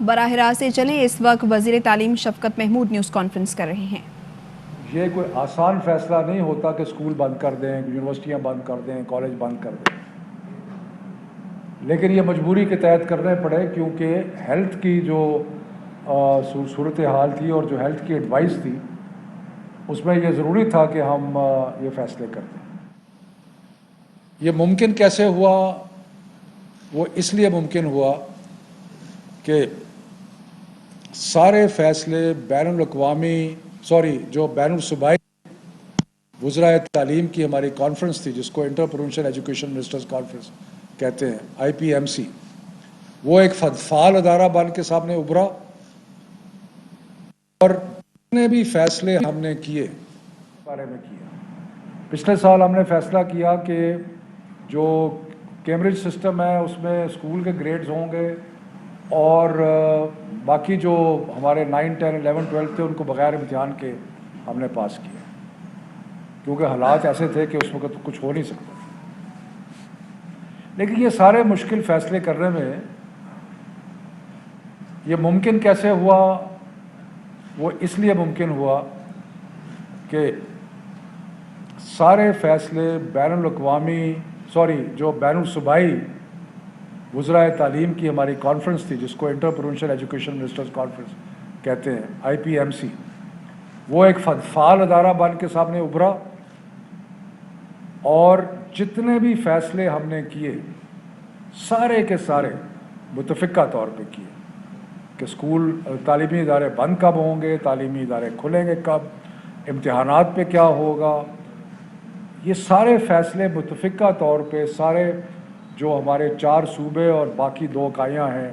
براہ راست سے چلیں، اس وقت وزیر تعلیم شفقت محمود نیوز کانفرنس کر رہے ہیں۔ یہ کوئی آسان فیصلہ نہیں ہوتا کہ اسکول بند کر دیں، یونیورسٹیاں بند کر دیں، کالج بند کر دیں، لیکن یہ مجبوری کے تحت کرنے پڑے کیونکہ ہیلتھ کی جو صورتحال تھی اور جو ہیلتھ کی ایڈوائس تھی اس میں یہ ضروری تھا کہ ہم یہ فیصلے کر دیں۔ یہ ممکن کیسے ہوا؟ وہ اس لیے ممکن ہوا کہ سارے فیصلے بین الصوبائی وزرائے تعلیم کی ہماری کانفرنس تھی، جس کو inter provincial education ministers conference کہتے ہیں، IPMC، وہ ایک فعال ادارہ بن کے سامنے ابھرا، اور جتنے بھی فیصلے ہم نے کیے بارے میں کیا۔ پچھلے سال ہم نے فیصلہ کیا کہ جو کیمبرج سسٹم ہے اس میں اسکول کے گریڈز ہوں گے، اور باقی جو ہمارے 9، 10، 11، 12 تھے ان کو بغیر امتحان کے ہم نے پاس کیا، کیونکہ حالات ایسے تھے کہ اس وقت کچھ ہو نہیں سکتا۔ لیکن یہ سارے مشکل فیصلے کرنے میں یہ ممکن کیسے ہوا؟ وہ اس لیے ممکن ہوا کہ سارے فیصلے جو بین الصوبائی وزرائے تعلیم کی ہماری کانفرنس تھی، جس کو inter provincial education ministers conference کہتے ہیں، IPMC، وہ ایک فعال ادارہ بن کے سامنے ابھرا، اور جتنے بھی فیصلے ہم نے کیے سارے کے سارے متفقہ طور پہ کیے کہ اسکول تعلیمی ادارے بند کب ہوں گے، تعلیمی ادارے کھلیں گے کب، امتحانات پہ کیا ہوگا۔ یہ سارے فیصلے متفقہ طور پہ سارے جو ہمارے 4 صوبے اور باقی 2 اکائیاں ہیں،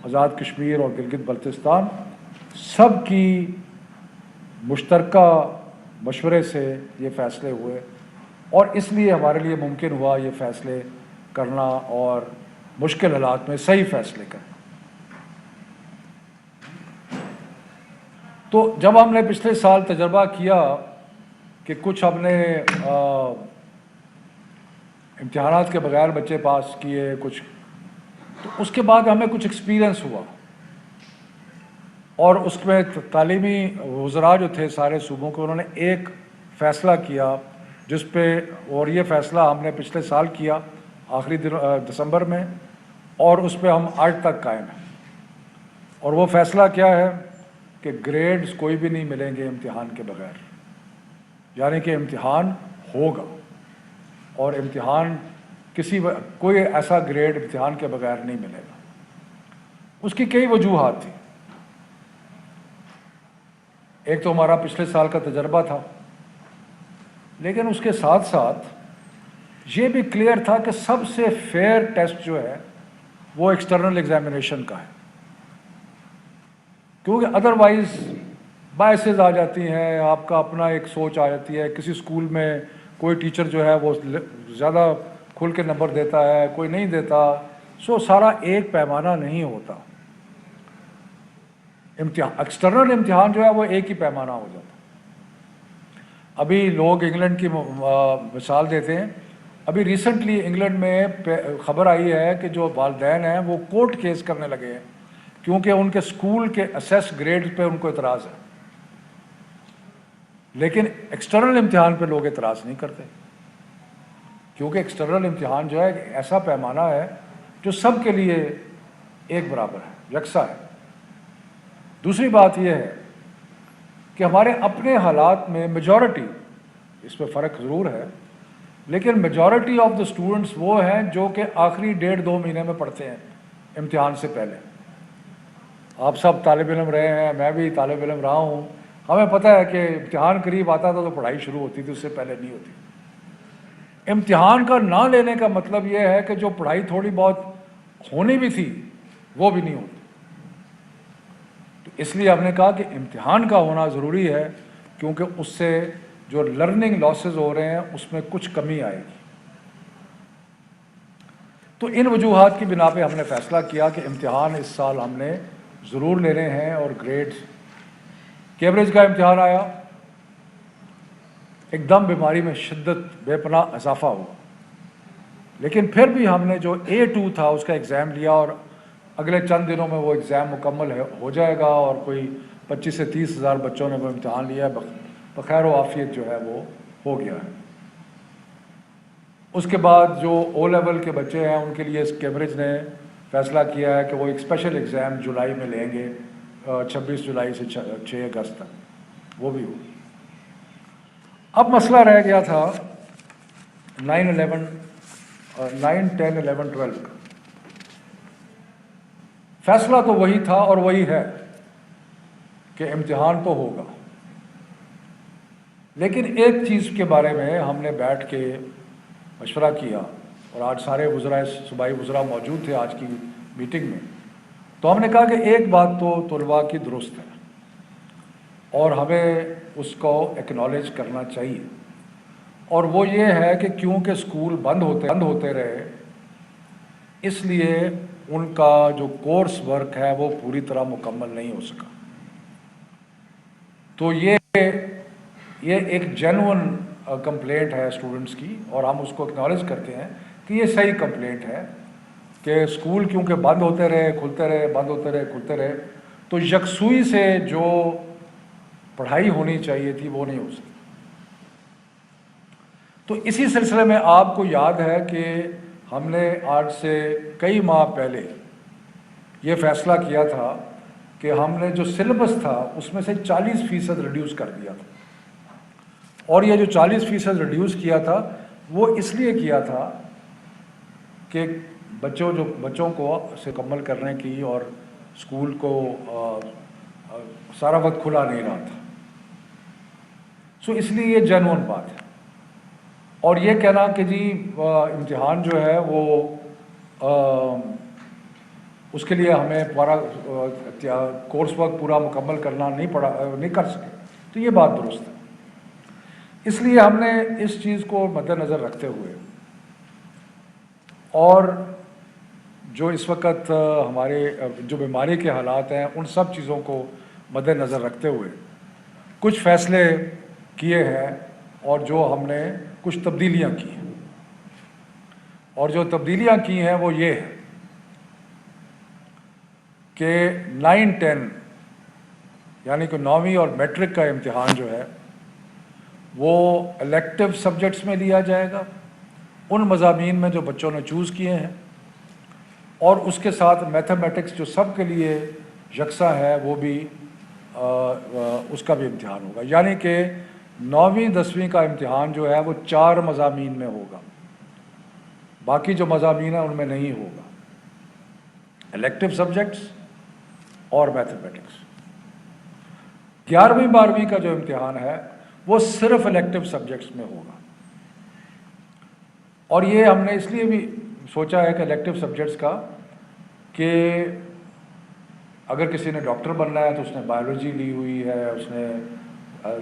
آزاد کشمیر اور گلگت بلتستان، سب کی مشترکہ مشورے سے یہ فیصلے ہوئے، اور اس لیے ہمارے لیے ممکن ہوا یہ فیصلے کرنا اور مشکل حالات میں صحیح فیصلے کرنا۔ تو جب ہم نے پچھلے سال تجربہ کیا کہ کچھ ہم نے امتحانات کے بغیر بچے پاس کیے کچھ، تو اس کے بعد ہمیں کچھ ایکسپیرئنس ہوا، اور اس میں تعلیمی وزراء جو تھے سارے صوبوں کے، انہوں نے ایک فیصلہ کیا جس پہ، اور یہ فیصلہ ہم نے پچھلے سال کیا آخری دسمبر میں، اور اس پہ ہم آج تک قائم ہیں۔ اور وہ فیصلہ کیا ہے کہ گریڈز کوئی بھی نہیں ملیں گے امتحان کے بغیر، یعنی کہ امتحان ہوگا، اور امتحان کوئی ایسا گریڈ امتحان کے بغیر نہیں ملے گا۔ اس کی کئی وجوہات تھیں۔ ایک تو ہمارا پچھلے سال کا تجربہ تھا، لیکن اس کے ساتھ ساتھ یہ بھی کلیئر تھا کہ سب سے فیئر ٹیسٹ جو ہے وہ ایکسٹرنل ایگزامینیشن کا ہے، کیونکہ ادروائز بائسز آ جاتی ہیں، آپ کا اپنا ایک سوچ آ جاتی ہے، کسی اسکول میں کوئی ٹیچر جو ہے وہ زیادہ کھل کے نمبر دیتا ہے، کوئی نہیں دیتا، سارا ایک پیمانہ نہیں ہوتا۔ ایکسٹرنل امتحان جو ہے وہ ایک ہی پیمانہ ہو جاتا۔ ابھی لوگ انگلینڈ کی مثال دیتے ہیں، ابھی ریسنٹلی انگلینڈ میں خبر آئی ہے کہ جو والدین ہیں وہ کورٹ کیس کرنے لگے ہیں، کیونکہ ان کے اسکول کے اسیس گریڈ پہ ان کو اعتراض ہے، لیکن ایکسٹرنل امتحان پہ لوگ اعتراض نہیں کرتے، کیونکہ ایکسٹرنل امتحان جو ہے ایک ایسا پیمانہ ہے جو سب کے لیے ایک برابر ہے، یکساں ہے۔ دوسری بات یہ ہے کہ ہمارے اپنے حالات میں میجورٹی، اس میں فرق ضرور ہے، لیکن میجورٹی آف دا اسٹوڈنٹس وہ ہیں جو کہ آخری 1.5-2 مہینے میں پڑھتے ہیں امتحان سے پہلے۔ آپ سب طالب علم رہے ہیں، میں بھی طالب علم رہا ہوں، ہمیں پتہ ہے کہ امتحان قریب آتا تھا تو پڑھائی شروع ہوتی تھی، اس سے پہلے نہیں ہوتی۔ امتحان کا نہ لینے کا مطلب یہ ہے کہ جو پڑھائی تھوڑی بہت ہونی بھی تھی وہ بھی نہیں ہوتی۔ تو اس لیے ہم نے کہا کہ امتحان کا ہونا ضروری ہے، کیونکہ اس سے جو لرننگ لاسز ہو رہے ہیں اس میں کچھ کمی آئے گی۔ تو ان وجوہات کی بنا پہ ہم نے فیصلہ کیا کہ امتحان اس سال ہم نے ضرور لینے ہیں، اور گریڈز، کیمبرج کا امتحان آیا، ایک دم بیماری میں شدت بے پناہ اضافہ ہوا، لیکن پھر بھی ہم نے جو A2 تھا اس کا ایگزام لیا، اور اگلے چند دنوں میں وہ ایگزام مکمل ہو جائے گا اور کوئی 25 سے 30 ہزار بچوں نے وہ امتحان لیا ہے، بخیر و عافیت جو ہے وہ ہو گیا ہے۔ اس کے بعد جو او لیول کے بچے ہیں ان کے لیے کیمبرج نے فیصلہ کیا ہے کہ وہ ایک اسپیشل ایگزام جولائی میں لیں گے، 26 جولائی سے 6 اگست تک، وہ بھی ہوگی۔ اب مسئلہ رہ گیا تھا 9، 10، 11، 12 کا۔ فیصلہ تو وہی تھا اور وہی ہے کہ امتحان تو ہوگا، لیکن ایک چیز کے بارے میں ہم نے بیٹھ کے مشورہ کیا، اور آج سارے وزراء، صوبائی وزراء موجود تھے آج کی میٹنگ میں، تو ہم نے کہا کہ ایک بات تو طلباء کی درست ہے اور ہمیں اس کو ایکنالج کرنا چاہیے، اور وہ یہ ہے کہ کیونکہ اسکول بند ہوتے رہے، اس لیے ان کا جو کورس ورک ہے وہ پوری طرح مکمل نہیں ہو سکا۔ تو یہ ایک جینون کمپلینٹ ہے اسٹوڈنٹس کی، اور ہم اس کو اکنالج کرتے ہیں کہ یہ صحیح کمپلینٹ ہے کہ اسکول کیونکہ بند ہوتے رہے، کھلتے رہے، بند ہوتے رہے، کھلتے رہے، تو یکسوئی سے جو پڑھائی ہونی چاہیے تھی وہ نہیں ہو سکی۔ تو اسی سلسلے میں آپ کو یاد ہے کہ ہم نے آج سے کئی ماہ پہلے یہ فیصلہ کیا تھا کہ ہم نے جو سلیبس تھا اس میں سے 40% ریڈیوس کر دیا تھا، اور یہ جو 40% ریڈیوس کیا تھا وہ اس لیے کیا تھا کہ بچوں کو سے مکمل کرنے کی، اور اسکول کو سارا وقت کھلا نہیں رہا تھا، سو اس لیے یہ جینون بات ہے۔ اور یہ کہنا کہ جی امتحان جو ہے وہ اس کے لیے ہمیں پورا کورس ورک پورا مکمل کرنا نہیں کر سکے، تو یہ بات درست ہے۔ اس لیے ہم نے اس چیز کو مد نظر رکھتے ہوئے، اور جو اس وقت ہمارے جو بیماری کے حالات ہیں ان سب چیزوں کو مد نظر رکھتے ہوئے کچھ فیصلے کیے ہیں، اور جو ہم نے کچھ تبدیلیاں کی ہیں، اور جو تبدیلیاں کی ہیں وہ یہ ہے کہ 9، 10 یعنی کہ 9ویں اور میٹرک کا امتحان جو ہے وہ الیکٹیو سبجیکٹس میں لیا جائے گا، ان مضامین میں جو بچوں نے چوز کیے ہیں، اور اس کے ساتھ میتھمیٹکس جو سب کے لیے یکساں ہے وہ بھی اس کا بھی امتحان ہوگا، یعنی کہ 9ویں 10ویں کا امتحان جو ہے وہ 4 مضامین میں ہوگا، باقی جو مضامین ہیں ان میں نہیں ہوگا، الیکٹیو سبجیکٹس اور میتھمیٹکس۔ 11ویں 12ویں کا جو امتحان ہے وہ صرف الیکٹیو سبجیکٹس میں ہوگا، اور یہ ہم نے اس لیے بھی سوچا ہے کہ الیکٹیو سبجیکٹس کا کہ اگر کسی نے ڈاکٹر بننا ہے تو اس نے بایولوجی لی ہوئی ہے، اس نے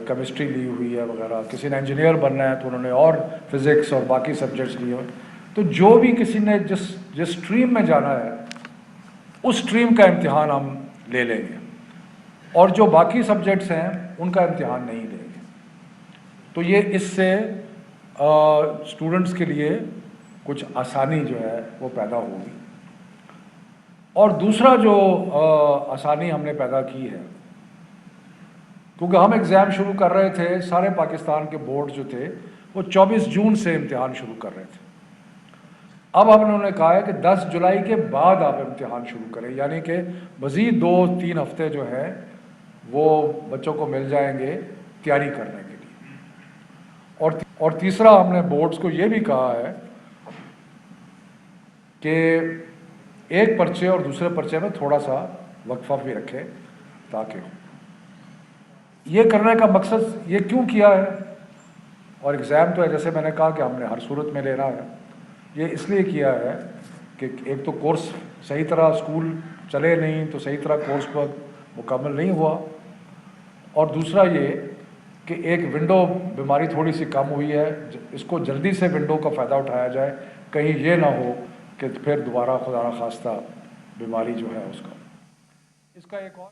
کیمسٹری لی ہوئی ہے وغیرہ، کسی نے انجینئر بننا ہے تو انہوں نے اور فزکس اور باقی سبجیکٹس لیے ہوئے، تو جو بھی کسی نے جس اسٹریم میں جانا ہے اس اسٹریم کا امتحان ہم لے لیں گے، اور جو باقی سبجیکٹس ہیں ان کا امتحان نہیں لیں گے۔ تو یہ اس سے اسٹوڈنٹس کے لیے کچھ آسانی جو ہے وہ پیدا ہوگی۔ اور دوسرا جو آسانی ہم نے پیدا کی ہے، کیونکہ ہم ایگزام شروع کر رہے تھے، سارے پاکستان کے بورڈ جو تھے وہ 24 جون سے امتحان شروع کر رہے تھے، اب ہم نے کہا ہے کہ 10 جولائی کے بعد آپ امتحان شروع کریں، یعنی کہ مزید 2-3 ہفتے جو ہے وہ بچوں کو مل جائیں گے تیاری کرنے کے لیے۔ اور تیسرا ہم نے بورڈز کو یہ بھی کہا ہے کہ ایک پرچے اور دوسرے پرچے میں تھوڑا سا وقفہ بھی رکھے تاکہ ہو۔ یہ کرنے کا مقصد یہ کیوں کیا ہے، اور ایگزام تو ہے جیسے میں نے کہا کہ ہم نے ہر صورت میں لینا ہے، یہ اس لیے کیا ہے کہ ایک تو کورس صحیح طرح اسکول چلے نہیں تو صحیح طرح کورس پر مکمل نہیں ہوا، اور دوسرا یہ کہ ایک ونڈو بیماری تھوڑی سی کم ہوئی ہے، اس کو جلدی سے ونڈو کا فائدہ اٹھایا جائے، کہیں یہ نہ ہو کہ پھر دوبارہ خدا نخواستہ بیماری جو ہے اس کا ایک اور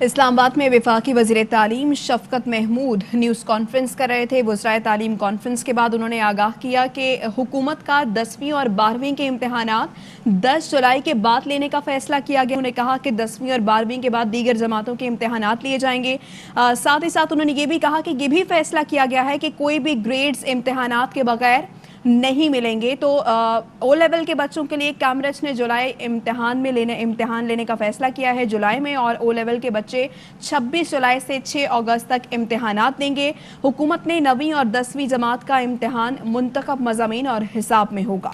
اسلام آباد میں وفاقی وزیر تعلیم شفقت محمود نیوز کانفرنس کر رہے تھے۔ وزرائے تعلیم کانفرنس کے بعد انہوں نے آگاہ کیا کہ حکومت کا 10ویں اور 12ویں کے امتحانات 10 جولائی کے بعد لینے کا فیصلہ کیا گیا۔ انہوں نے کہا کہ 10ویں اور 12ویں کے بعد دیگر جماعتوں کے امتحانات لیے جائیں گے۔ ساتھ ہی ساتھ انہوں نے یہ بھی کہا کہ یہ بھی فیصلہ کیا گیا ہے کہ کوئی بھی گریڈز امتحانات کے بغیر نہیں ملیں گے۔ تو او لیول کے بچوں کے لیے کیمبرج نے جولائی امتحان لینے کا فیصلہ کیا ہے جولائی میں، اور او لیول کے بچے 26 جولائی سے 6 اگست تک امتحانات دیں گے۔ حکومت نے 9ویں اور 10ویں جماعت کا امتحان منتخب مضامین اور حساب میں ہوگا۔